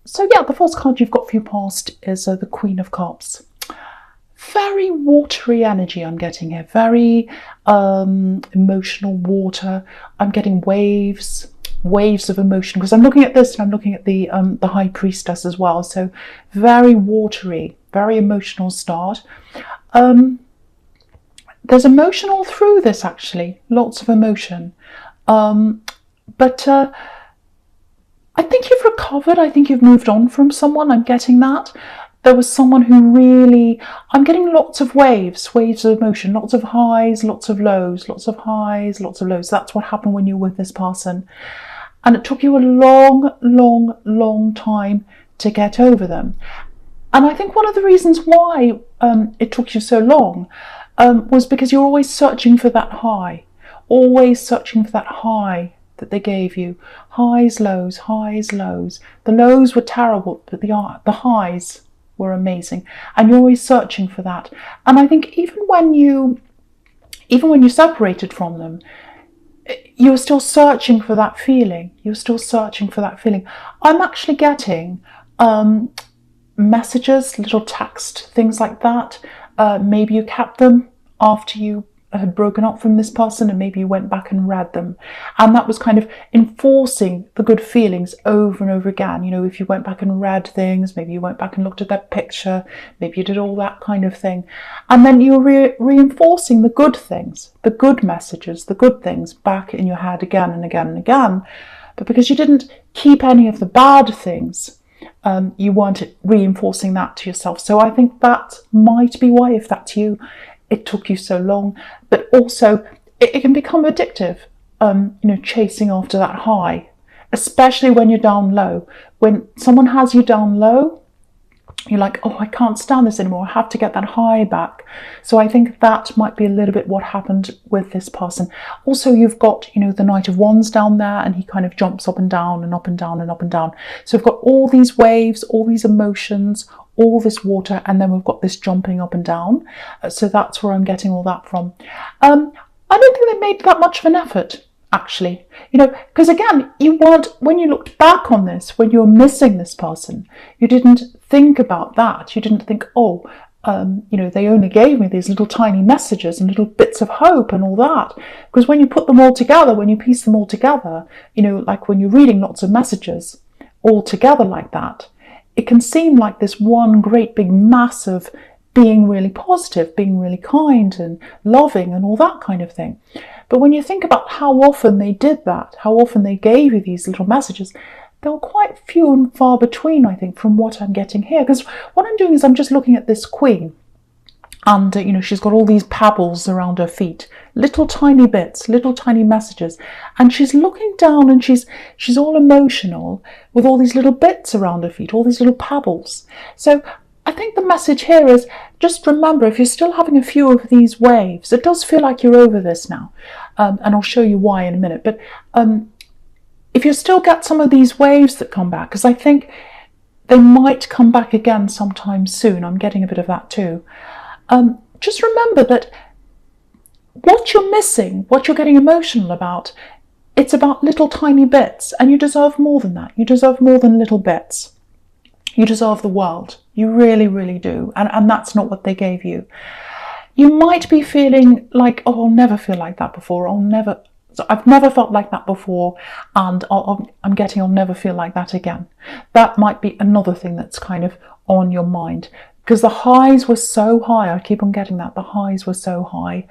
So yeah, the first card you've got for your past is the Queen of Cups. Very watery energy I'm getting here, very emotional water. I'm getting waves of emotion, because I'm looking at this and I'm looking at the High Priestess as well. So very watery, very emotional start. There's emotion all through this, actually, lots of emotion. But I think you've recovered. I think you've moved on from someone. I'm getting that. There was someone who really, I'm getting lots of waves of emotion, lots of highs, lots of lows, lots of highs, lots of lows. That's what happened when you were with this person. And it took you a long time to get over them. And I think one of the reasons why it took you so long was because you're always searching for that high, always searching for that high that they gave you. Highs, lows, highs, lows. The lows were terrible, but the highs were amazing, and you're always searching for that. And I think even when you separated from them, you were still searching for that feeling. You're still searching for that feeling. I'm actually getting messages, little text, things like that. Maybe you kept them after you had broken up from this person, and maybe you went back and read them, and that was kind of enforcing the good feelings over and over again. You know, if you went back and read things, maybe you went back and looked at their picture, maybe you did all that kind of thing, and then you were reinforcing the good things, the good messages, the good things back in your head again and again and again. But because you didn't keep any of the bad things, you weren't reinforcing that to yourself. So I think that might be why, if that's you, it took you so long. But also it can become addictive, chasing after that high, especially when you're down low. When someone has you down low, you're like, oh, I can't stand this anymore, I have to get that high back. So I think that might be a little bit what happened with this person. Also, you've got, the Knight of Wands down there, and he kind of jumps up and down and up and down and up and down. So we've got all these waves, all these emotions, all this water, and then we've got this jumping up and down. So that's where I'm getting all that from. I don't think they made that much of an effort, actually, because again, you weren't, when you looked back on this, when you were missing this person, you didn't think about that. You didn't think, oh, they only gave me these little tiny messages and little bits of hope and all that. Because when you put them all together, when you piece them all together, like when you're reading lots of messages all together like that, it can seem like this one great big mass of being really positive, being really kind and loving and all that kind of thing. But when you think about how often they did that, how often they gave you these little messages, they were quite few and far between, I think, from what I'm getting here. Because what I'm doing is I'm just looking at this queen, and she's got all these pebbles around her feet, little tiny bits, little tiny messages, and she's looking down, and she's all emotional with all these little bits around her feet, all these little pebbles. So I think the message here is, just remember, if you're still having a few of these waves, it does feel like you're over this now, and I'll show you why in a minute. But if you still get some of these waves that come back, because I think they might come back again sometime soon, I'm getting a bit of that too. Just remember that what you're missing, what you're getting emotional about, it's about little tiny bits, and you deserve more than that. You deserve more than little bits. You deserve the world. You really, really do. And that's not what they gave you. You might be feeling like, oh, I'll never feel like that before. I've never felt like that before, and I'm getting I'll never feel like that again. That might be another thing that's kind of on your mind, because the highs were so high. I keep on getting that. The highs were so high.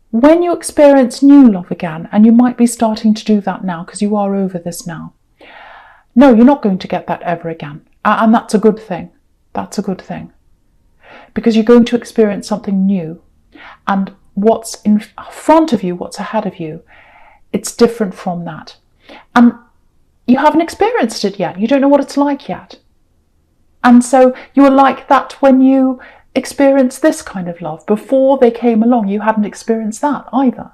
When you experience new love again, and you might be starting to do that now because you are over this now, no, you're not going to get that ever again. And that's a good thing. That's a good thing. Because you're going to experience something new. And what's in front of you, what's ahead of you, it's different from that. And you haven't experienced it yet. You don't know what it's like yet. And so you were like that when you experienced this kind of love. Before they came along, you hadn't experienced that either.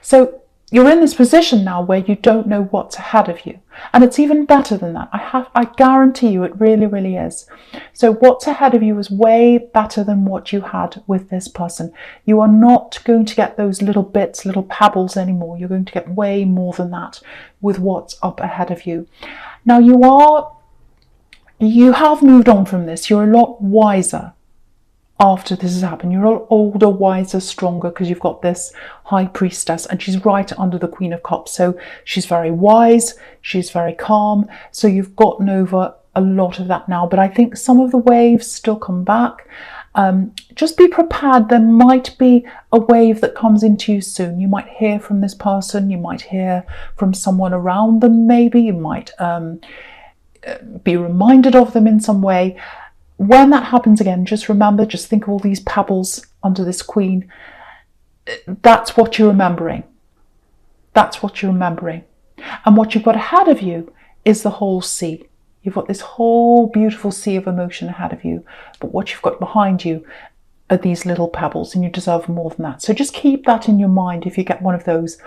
So you're in this position now where you don't know what's ahead of you. And it's even better than that. I guarantee you it really, really is. So what's ahead of you is way better than what you had with this person. You are not going to get those little bits, little pebbles anymore. You're going to get way more than that with what's up ahead of you. Now, you are you have moved on from this. You're a lot wiser after this has happened. You're a lot older, wiser, stronger, because you've got this high priestess and she's right under the Queen of Cups. So she's very wise, she's very calm. So you've gotten over a lot of that now. But I think some of the waves still come back. Just be prepared. There might be a wave that comes into you soon. You might hear from this person. You might hear from someone around them, maybe. You might be reminded of them in some way. When that happens again, just remember, just think of all these pebbles under this queen. That's what you're remembering. That's what you're remembering. And what you've got ahead of you is the whole sea. You've got this whole beautiful sea of emotion ahead of you. But what you've got behind you are these little pebbles, and you deserve more than that. So just keep that in your mind if you get one of those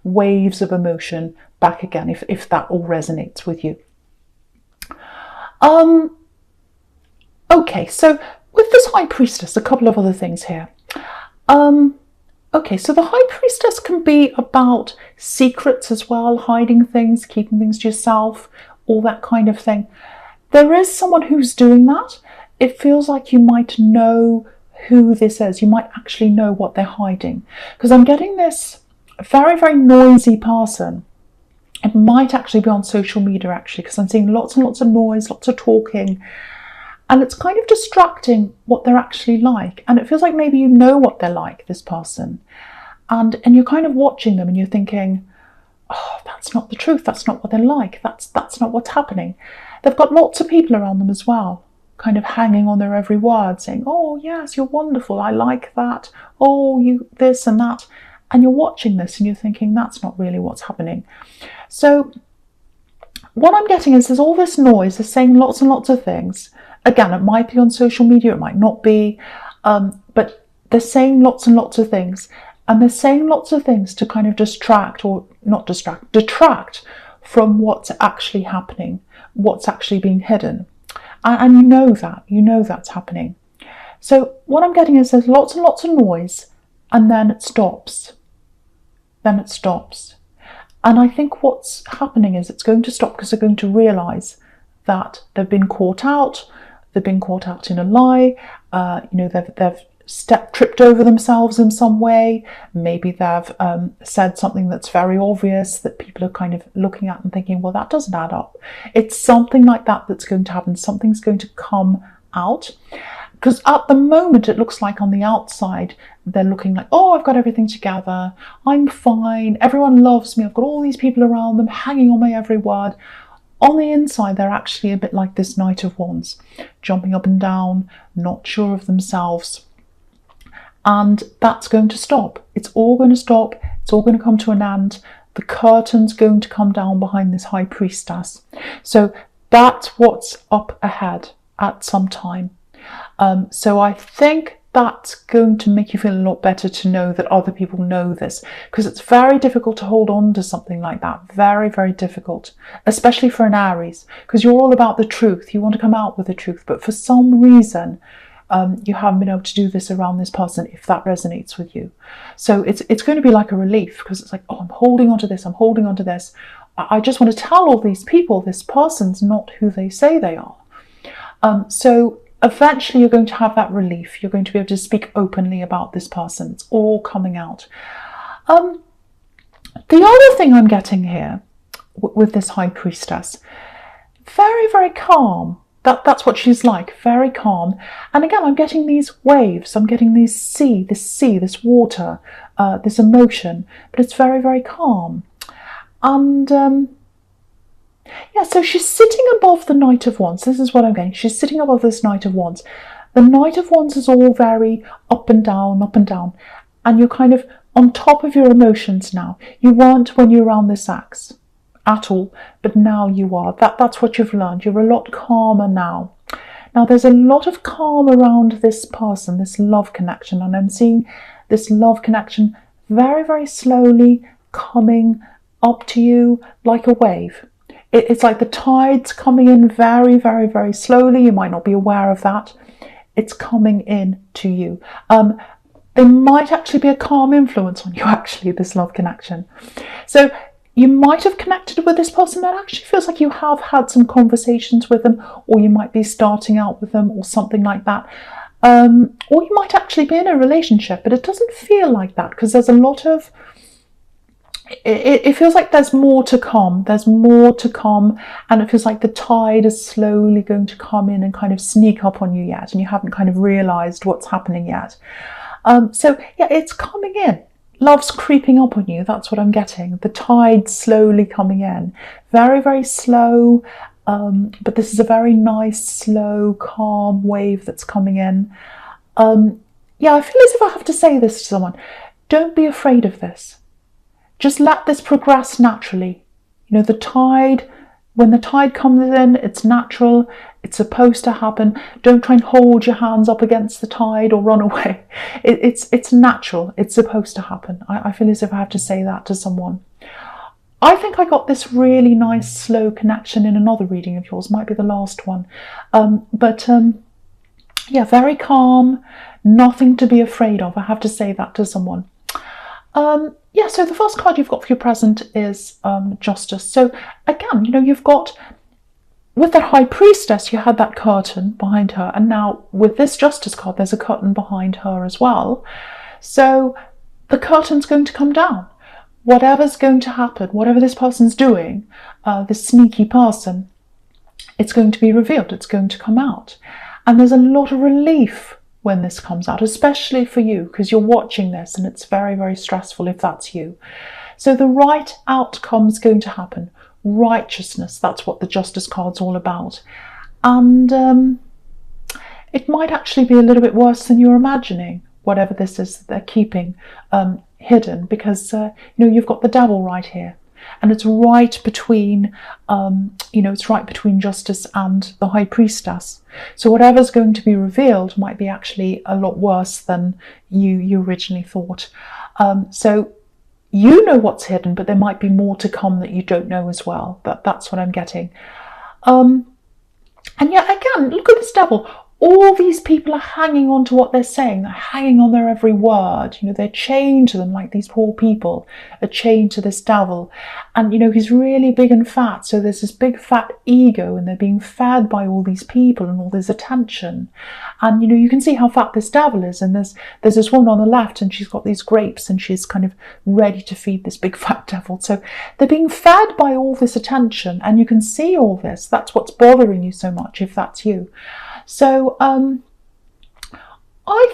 waves of emotion back again, if that all resonates with you. Okay, so with this High Priestess, a couple of other things here. Okay, so the High Priestess can be about secrets as well, hiding things, keeping things to yourself, all that kind of thing. There is someone who's doing that. It feels like you might know who this is. You might actually know what they're hiding. Because I'm getting this very, very noisy person. It might actually be on social media, actually, because I'm seeing lots and lots of noise, lots of talking. And it's kind of distracting what they're actually like. And it feels like maybe you know what they're like, this person. And you're kind of watching them and you're thinking, oh, that's not the truth. That's not what they're like. That's not what's happening. They've got lots of people around them as well, kind of hanging on their every word, saying, oh, yes, you're wonderful. I like that. Oh, you this and that. And you're watching this and you're thinking, that's not really what's happening. So what I'm getting is there's all this noise. They're saying lots and lots of things. Again, it might be on social media, it might not be, but they're saying lots and lots of things. And they're saying lots of things to kind of detract from what's actually happening, what's actually being hidden. And you know that's happening. So what I'm getting is there's lots and lots of noise, and then it stops. Then it stops. And I think what's happening is it's going to stop because they're going to realise that they've been caught out. They've been caught out in a lie. They've tripped over themselves in some way. Maybe they've said something that's very obvious that people are kind of looking at and thinking, well, that doesn't add up. It's something like that that's going to happen. Something's going to come out. Because at the moment, it looks like on the outside, they're looking like, oh, I've got everything together. I'm fine. Everyone loves me. I've got all these people around them hanging on my every word. On the inside, they're actually a bit like this Knight of Wands, jumping up and down, not sure of themselves. And that's going to stop. It's all going to stop. It's all going to come to an end. The curtain's going to come down behind this High Priestess. So that's what's up ahead at some time. So I think that's going to make you feel a lot better to know that other people know this, because it's very difficult to hold on to something like that. Very, very difficult, especially for an Aries, because you're all about the truth. You want to come out with the truth, but for some reason, you haven't been able to do this around this person, if that resonates with you. So it's going to be like a relief, because it's like, oh, I'm holding on to this. I'm holding on to this. I just want to tell all these people this person's not who they say they are. So eventually you're going to have that relief. You're going to be able to speak openly about this person. It's all coming out. The other thing I'm getting here with this High Priestess, very, very calm. That's what she's like, very calm. And again, I'm getting these waves. I'm getting this water, this emotion, but it's very, very calm. And yeah, so she's sitting above the Knight of Wands. This is what I'm getting. She's sitting above this Knight of Wands. The Knight of Wands is all very up and down, up and down. And you're kind of on top of your emotions now. You weren't when you were around this axe at all, but now you are. That's what you've learned. You're a lot calmer now. Now, there's a lot of calm around this person, this love connection. And I'm seeing this love connection very, very slowly coming up to you like a wave. It's like the tide's coming in very, very, very slowly. You might not be aware of that. It's coming in to you. There might actually be a calm influence on you, actually, this love connection. So You might have connected with this person that actually feels like you have had some conversations with them, or you might be starting out with them or something like that. Or you might actually be in a relationship, but it doesn't feel like that because there's a lot of, it feels like there's more to come. There's more to come, and it feels like the tide is slowly going to come in and kind of sneak up on you yet, and you haven't kind of realised what's happening yet. So yeah, it's coming in. Love's creeping up on you. That's what I'm getting. The tide slowly coming in. Very, very slow, but this is a very nice, slow, calm wave that's coming in. Yeah, I feel as if I have to say this to someone. Don't be afraid of this. Just let this progress naturally. You know, the tide, when the tide comes in, it's natural. It's supposed to happen. Don't try and hold your hands up against the tide or run away. It's natural. It's supposed to happen. I feel as if I have to say that to someone. I think I got this really nice slow connection in another reading of yours. Might be the last one. Yeah, very calm. Nothing to be afraid of. I have to say that to someone. Yeah, so the first card you've got for your present is Justice. So again, you know, you've got, with that High Priestess, you had that curtain behind her, and now with this Justice card, there's a curtain behind her as well. So the curtain's going to come down. Whatever's going to happen, whatever this person's doing, this sneaky person, it's going to be revealed. It's going to come out. And there's a lot of relief when this comes out, especially for you, because you're watching this and it's very, very stressful if that's you. So the right outcome's going to happen. Righteousness, that's what the Justice card's all about. And it might actually be a little bit worse than you're imagining, whatever this is that they're keeping hidden, because you know, you've got the Devil right here. And it's right between, you know, it's right between Justice and the High Priestess. So whatever's going to be revealed might be actually a lot worse than you originally thought. So you know what's hidden, but there might be more to come that you don't know as well. That's what I'm getting. And yeah, again, look at this Devil. All these people are hanging on to what they're saying. They're hanging on their every word. You know, they're chained to them, like these poor people are chained to this Devil. And, you know, he's really big and fat. So there's this big fat ego, and they're being fed by all these people and all this attention. And, you know, you can see how fat this Devil is. And there's this woman on the left, and she's got these grapes, and she's kind of ready to feed this big fat Devil. So they're being fed by all this attention, and you can see all this. That's what's bothering you so much, if that's you. So I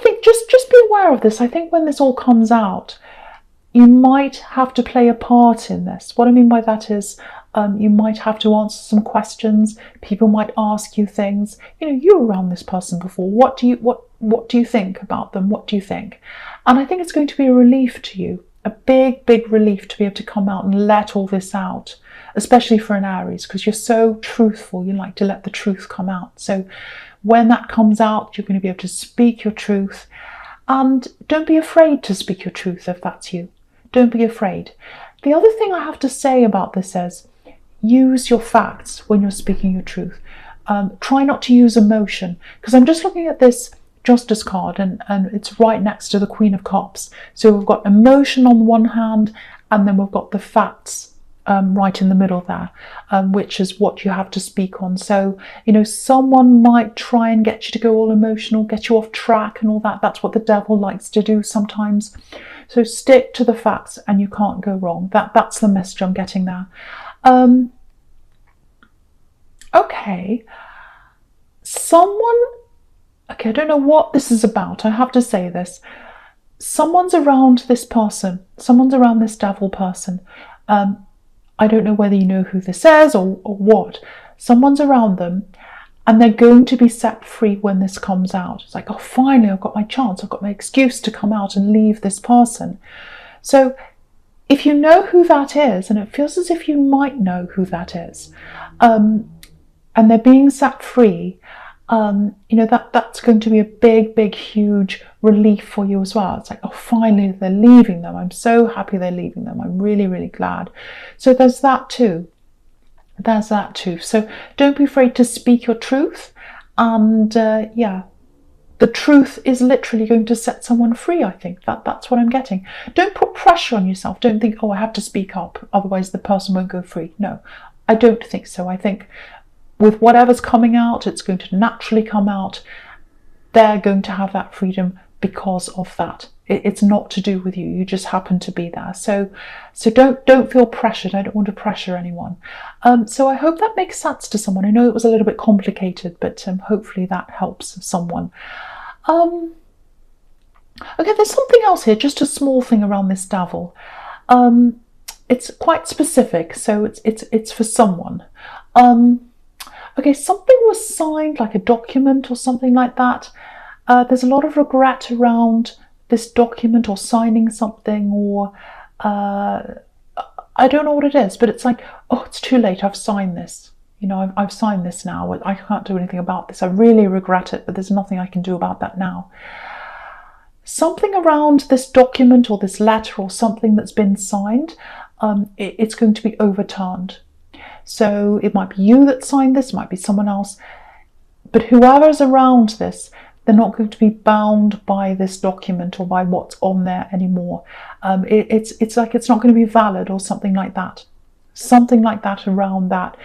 think just be aware of this. I think when this all comes out, you might have to play a part in this. What I mean by that is you might have to answer some questions. People might ask you things. You know, you were around this person before. What do you think about them? What do you think? And I think it's going to be a relief to you, a big, big relief to be able to come out and let all this out, especially for an Aries, because you're so truthful. You like to let the truth come out. So when that comes out, you're going to be able to speak your truth. And don't be afraid to speak your truth if that's you. Don't be afraid. The other thing I have to say about this is use your facts when you're speaking your truth. Try not to use emotion, because I'm just looking at this Justice card and it's right next to the Queen of Cups. So we've got emotion on one hand, and then we've got the facts right in the middle there, which is what you have to speak on. So, you know, someone might try and get you to go all emotional, get you off track and all that. That's what the Devil likes to do sometimes. So stick to the facts and you can't go wrong. That's the message I'm getting there. Okay. Okay, I don't know what this is about. I have to say this. Someone's around this person. Someone's around this Devil person. I don't know whether you know who this is or what. Someone's around them, and they're going to be set free when this comes out. It's like, oh, finally, I've got my chance. I've got my excuse to come out and leave this person. So if you know who that is, and it feels as if you might know who that is, and they're being set free, you know, that's going to be a big, big, huge relief for you as well. It's like, oh, finally they're leaving them. I'm so happy they're leaving them. I'm really, really glad. So there's that too. There's that too. So don't be afraid to speak your truth. And yeah, the truth is literally going to set someone free. I think that's what I'm getting. Don't put pressure on yourself. Don't think, oh, I have to speak up, otherwise the person won't go free. No, I don't think so. I think with whatever's coming out, it's going to naturally come out. They're going to have that freedom because of that. It's not to do with you. You just happen to be there. So don't feel pressured. I don't want to pressure anyone. So I hope that makes sense to someone. I know it was a little bit complicated, but hopefully that helps someone. Okay, there's something else here, just a small thing around this devil. It's quite specific, so it's for someone. Okay, something was signed, like a document or something like that. There's a lot of regret around this document or signing something, or I don't know what it is, but it's like, oh, it's too late, I've signed this. You know, I've signed this now. I can't do anything about this. I really regret it, but there's nothing I can do about that now. Something around this document or this letter or something that's been signed, it's going to be overturned. So it might be you that signed this, it might be someone else, but whoever's around this, they're not going to be bound by this document or by what's on there anymore. It's like it's not going to be valid or something like that. Something like that around that.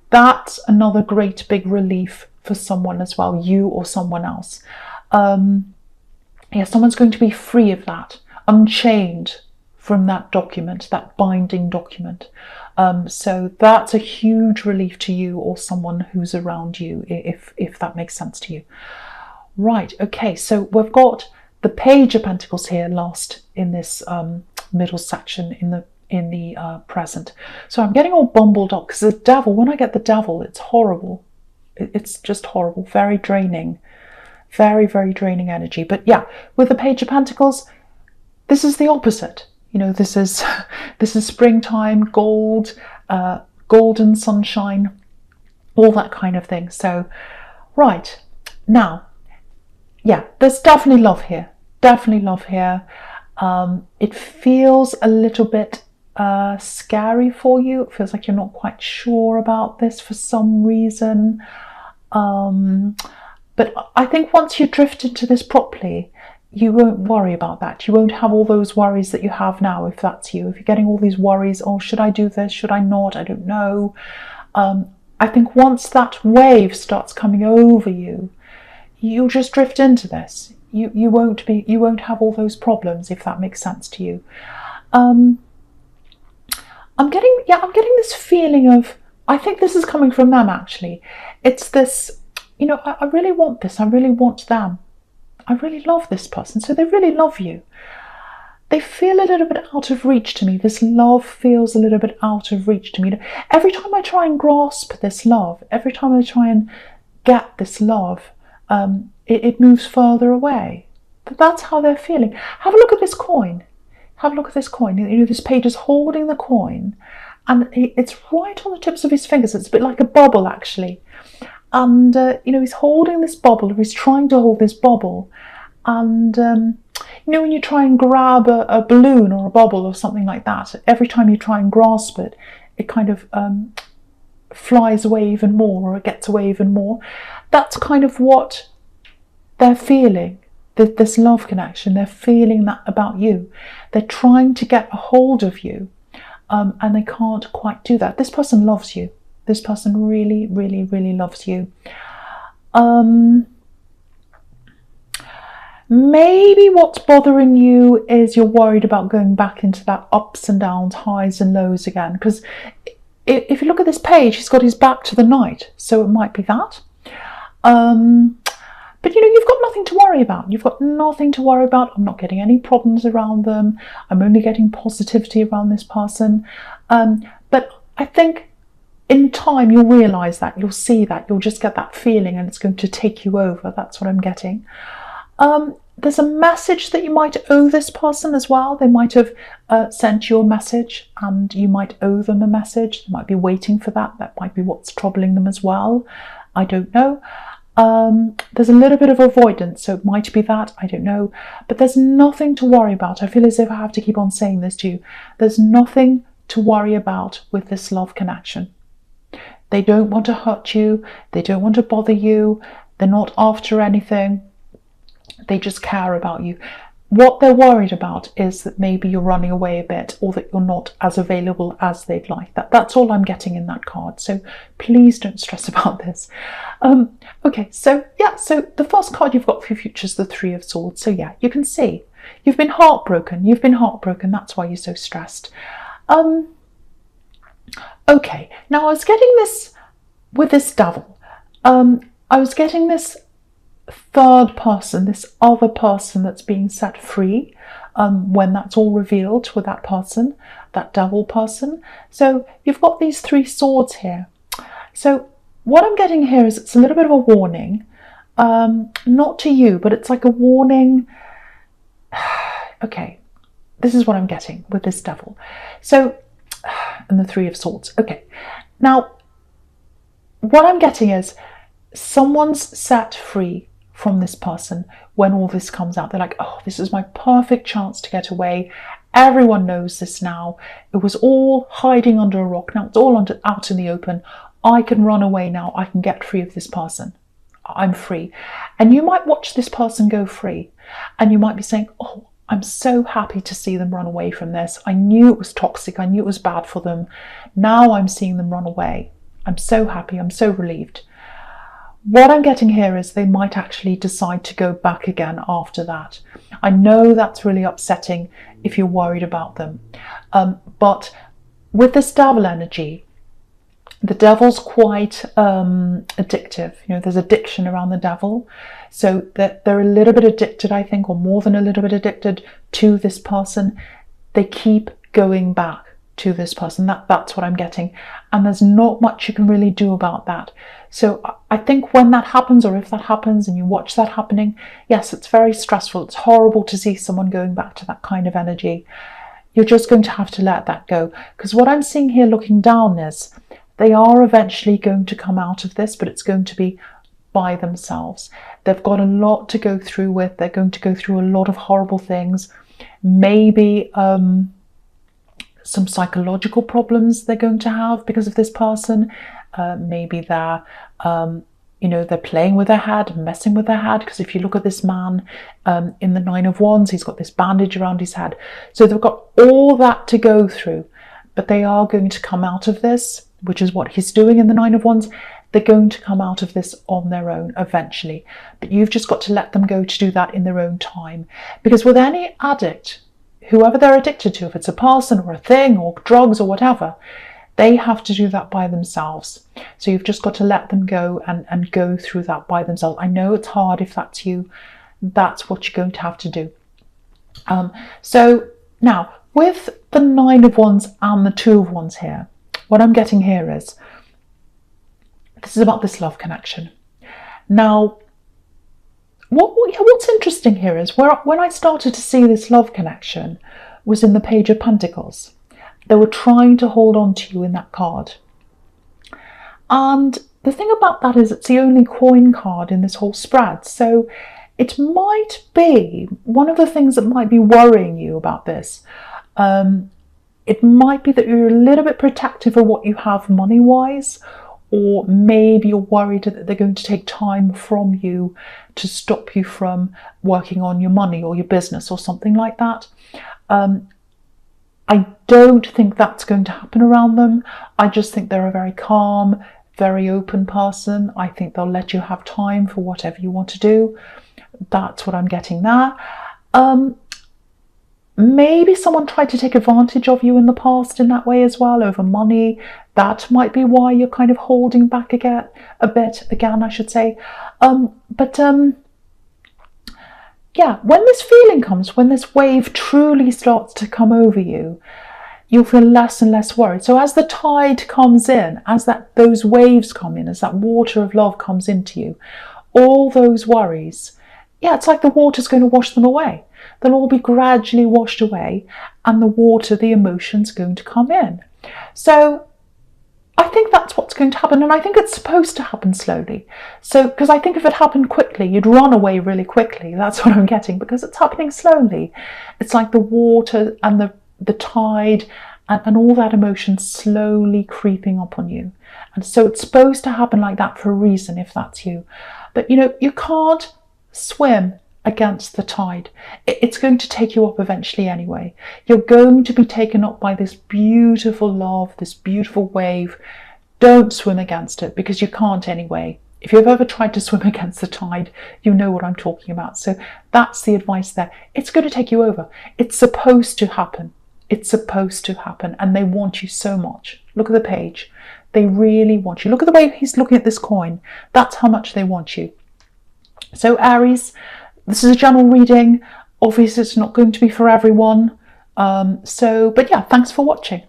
That's another great big relief for someone as well, you or someone else. Yeah, someone's going to be free of that, unchained from that document, that binding document. So that's a huge relief to you or someone who's around you, if that makes sense to you. Right, okay, so we've got the Page of Pentacles here last in this middle section in the present. So I'm getting all bumbled up because the devil, when I get the devil, it's horrible. It's just horrible, very draining, very, very draining energy. But yeah, with the Page of Pentacles, this is the opposite. You know, this is springtime, gold, golden sunshine, all that kind of thing. So, right, now, yeah, there's definitely love here. Definitely love here. It feels a little bit scary for you. It feels like you're not quite sure about this for some reason. But I think once you drift into this properly, you won't worry about that. You won't have all those worries that you have now, if that's you. If you're getting all these worries, oh, should I do this? Should I not? I don't know. I think once that wave starts coming over you, you'll just drift into this. You won't have all those problems, if that makes sense to you. I'm getting this feeling of, I think this is coming from them actually. It's this, you know, I really want this. I really want them. I really love this person. So they really love you. They feel a little bit out of reach to me. This love feels a little bit out of reach to me. Every time I try and grasp this love, every time I try and get this love, it moves further away. But that's how they're feeling. Have a look at this coin. Have a look at this coin. You know, this page is holding the coin, and it's right on the tips of his fingers. It's a bit like a bubble, actually. And, you know, he's holding this bubble, or he's trying to hold this bubble. And, you know, when you try and grab a balloon or a bubble or something like that, every time you try and grasp it, it kind of flies away even more, or it gets away even more. That's kind of what they're feeling, this love connection. They're feeling that about you. They're trying to get a hold of you, and they can't quite do that. This person loves you. This person really, really, really loves you. Maybe what's bothering you is you're worried about going back into that ups and downs, highs and lows again. Because if you look at this page, he's got his back to the knight. So it might be that. But, you know, you've got nothing to worry about. You've got nothing to worry about. I'm not getting any problems around them. I'm only getting positivity around this person. But I think in time, you'll realise that. You'll see that. You'll just get that feeling, and it's going to take you over. That's what I'm getting. There's a message that you might owe this person as well. They might have sent you a message, and you might owe them a message. They might be waiting for that. That might be what's troubling them as well. I don't know. There's a little bit of avoidance, so it might be that, I don't know. But there's nothing to worry about. I feel as if I have to keep on saying this to you. There's nothing to worry about with this love connection. They don't want to hurt you. They don't want to bother you. They're not after anything. They just care about you. What they're worried about is that maybe you're running away a bit, or that you're not as available as they'd like. That's all I'm getting in that card. So please don't stress about this. Okay, so yeah, so the first card you've got for your future is the Three of Swords. So yeah, you can see you've been heartbroken. You've been heartbroken. That's why you're so stressed. Okay, now I was getting this with this Devil. I was getting this third person, this other person that's being set free, when that's all revealed with that person, that Devil person. So you've got these three swords here. So what I'm getting here is it's a little bit of a warning, not to you, but it's like a warning. Okay, this is what I'm getting with this Devil. So, and the Three of Swords. Okay, now what I'm getting is someone's set free from this person when all this comes out. They're like, oh, this is my perfect chance to get away. Everyone knows this now. It was all hiding under a rock. Now it's all out in the open. I can run away now. I can get free of this person. I'm free. And you might watch this person go free, and you might be saying, oh, I'm so happy to see them run away from this. I knew it was toxic. I knew it was bad for them. Now I'm seeing them run away. I'm so happy. I'm so relieved. What I'm getting here is they might actually decide to go back again after that. I know that's really upsetting if you're worried about them. But with this Devil energy, the Devil's quite addictive. You know, there's addiction around the Devil. So that they're a little bit addicted, I think, or more than a little bit addicted to this person. They keep going back to this person. That's what I'm getting. And there's not much you can really do about that. So I think when that happens, or if that happens and you watch that happening, yes, it's very stressful. It's horrible to see someone going back to that kind of energy. You're just going to have to let that go. Because what I'm seeing here looking down is they are eventually going to come out of this, but it's going to be by themselves. They've got a lot to go through with. They're going to go through a lot of horrible things. Maybe some psychological problems they're going to have because of this person. Maybe they're, they're playing with their head, messing with their head. Because if you look at this man in the Nine of Wands, he's got this bandage around his head. So they've got all that to go through, but they are going to come out of this, which is what he's doing in the Nine of Wands. They're going to come out of this on their own eventually. But you've just got to let them go to do that in their own time. Because with any addict, whoever they're addicted to, if it's a person or a thing or drugs or whatever, they have to do that by themselves. So you've just got to let them go and go through that by themselves. I know it's hard if that's you. That's what you're going to have to do. So now, with the Nine of Wands and the Two of Wands here, what I'm getting here is, this is about this love connection. Now, what's interesting here is when I started to see this love connection was in the Page of Pentacles. They were trying to hold on to you in that card. And the thing about that is it's the only coin card in this whole spread. So it might be one of the things that might be worrying you about this. It might be that you're a little bit protective of what you have money-wise, or maybe you're worried that they're going to take time from you to stop you from working on your money or your business or something like that. I don't think that's going to happen around them. I just think they're a very calm, very open person. I think they'll let you have time for whatever you want to do. That's what I'm getting there. Maybe someone tried to take advantage of you in the past in that way as well, over money. That might be why you're kind of holding back again, I should say. Yeah, when this feeling comes, when this wave truly starts to come over you, you'll feel less and less worried. So as the tide comes in, as those waves come in, as that water of love comes into you, all those worries, yeah, it's like the water's going to wash them away. They'll all be gradually washed away, and the water, the emotion's going to come in. So I think that's what's going to happen, and I think it's supposed to happen slowly. So, because I think if it happened quickly, you'd run away really quickly. That's what I'm getting, because it's happening slowly. It's like the water and the tide and all that emotion slowly creeping up on you. And so it's supposed to happen like that for a reason, if that's you. But, you can't swim against the tide. It's going to take you up eventually anyway. You're going to be taken up by this beautiful love, this beautiful wave. Don't swim against it, because you can't anyway. If you've ever tried to swim against the tide, you know what I'm talking about. So that's the advice there. It's going to take you over. It's supposed to happen. It's supposed to happen. And they want you so much. Look at the page. They really want you. Look at the way he's looking at this coin. That's how much they want you. So Aries, this is a general reading. Obviously, it's not going to be for everyone. But yeah, thanks for watching.